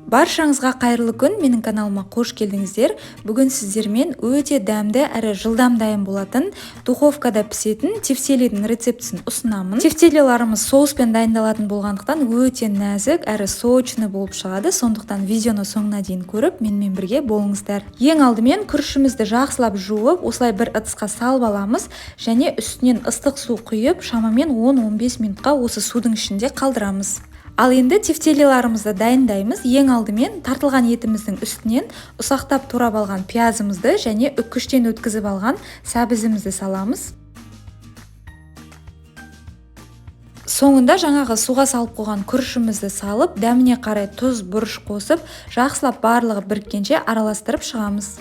Баршаңызға қайырлы күн, менің каналыма қош келдіңіздер. Бүгін сіздермен өте дәмді әрі жылдам дайын болатын духовкада пісетін тефтелидің рецептісін ұсынамын. Тефтелиларымыз соуспен дайындалатын болғандықтан өте нәзік әрі сочный болып шығады. Сондықтан видеоны соңына дейін көріп, менімен бірге болыңыздар. Ең алдымен күрішімізді жақсылап жуып, осылай бір ыдысқа салып аламыз және үстінен ыстық су құйып, шамамен 10-15 минутқа осы судың ішінде қалдырамыз. Ал енді тефтелиларымызды дайындаймыз. Ең алдымен тартылған етіміздің үстінен ұсақтап турап алған пиязымызды және үккіштен өткізіп алған сәбізімізді саламыз. Соңында жаңағы суға салып қойған күрішімізді салып, дәміне қарай тұз, бұрыш қосып, жақсылап барлығы біріккенше араластырып шығамыз.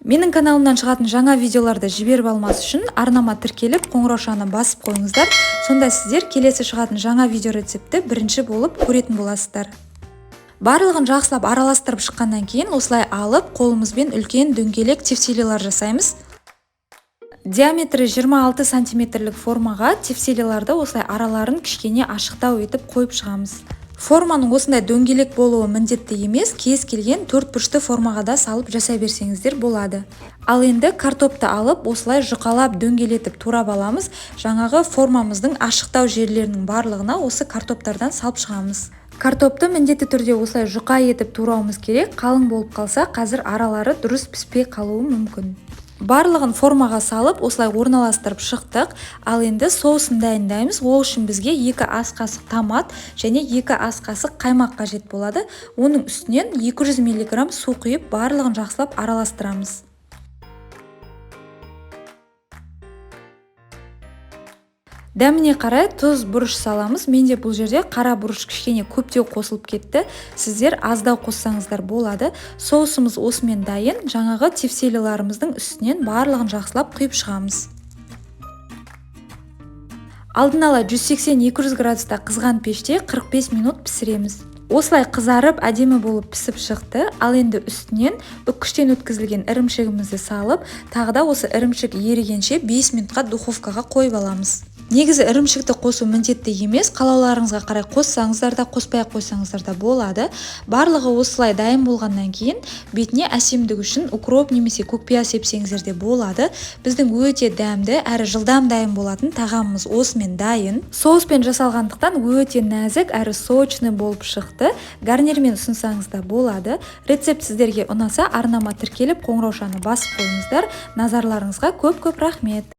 Менің каналымнан шығатын жаңа видеоларды жіберіп алмас үшін арнама тіркеліп, қоңыраушаны басып қойыңыздар. Сонда сіздер келесі шығатын жаңа видео рецепті бірінші болып көретін боласыздар. Барлығын жақсылап араластырып шыққаннан кейін осылай алып, қолымызбен үлкен дөңгелек тефтелилар жасаймыз. Диаметрі 26 сантиметрлік формаға тефтелиларды осылай араларын кішкене ашықтау етіп қойып шығамыз. Форманың осындай дөңгелек болуы міндетті емес, кез келген төртбұрышты формаға да салып жасай берсеңіздер болады. Ал енді картопты алып, осылай жұқалап дөңгелетіп турап аламыз. Жаңағы формамыздың ашықтау жерлерінің барлығына осы картоптардан салып шығамыз. Картопты міндетті түрде осылай жұқа етіп турауымыз керек. Қалың болып қалса, қазір аралары дұрыс піспей қалуы мүмкін. Барлығын формаға салып, осылай орналастырып шықтық. Ал енді соусын дайындаймыз. Ол үшін бізге 2 ас қасық томат және 2 ас қасық қаймақ қажет болады. Оның үстінен 200 мг су құйып, барлығын жақсылап араластырамыз. Дәміне қарай тұз, бұрыш саламыз. Менде бұл жерде қара бұрыш кішкене көптеу қосылып кетті. Сіздер аздау қоссаңыздар болады. Соусымыз осымен дайын. Жаңағы тефтелиларымыздың үстінен барлығын жақсылап құйып шығамыз. Алдын ала 180-200 градуста қызған пеште 45 минут пісіреміз. Осылай қызарып, әдемі болып пісіп шықты. Ал енді үстінен үккіштен өткізілген ірімшігімізді салып, тағы да осы ірімшік ерігенше 5 минутқа духовкаға қойып аламыз. Негізі ірімшікті қосу міндетті емес, қалауларыңызға қарай қоссаңыздар да, қоспай қойсаңыздар да болады. Барлығы осылай дайын болғаннан кейін бетіне әсемдік үшін укроп немесе көкпия сепсеңіздер де болады. Біздің өте дәмді әрі жылдам дайын болатын тағамымыз осымен дайын. Соуспен жасалғандықтан өте нәзік әрі сочный болып шықты. Гарнирмен ұсынсаңыз да болады. Рецепт сіздерге ұнаса, арнама тіркеліп, қоңыраушаны басып қойыңыздар. Назарларыңызға көп-көп рахмет.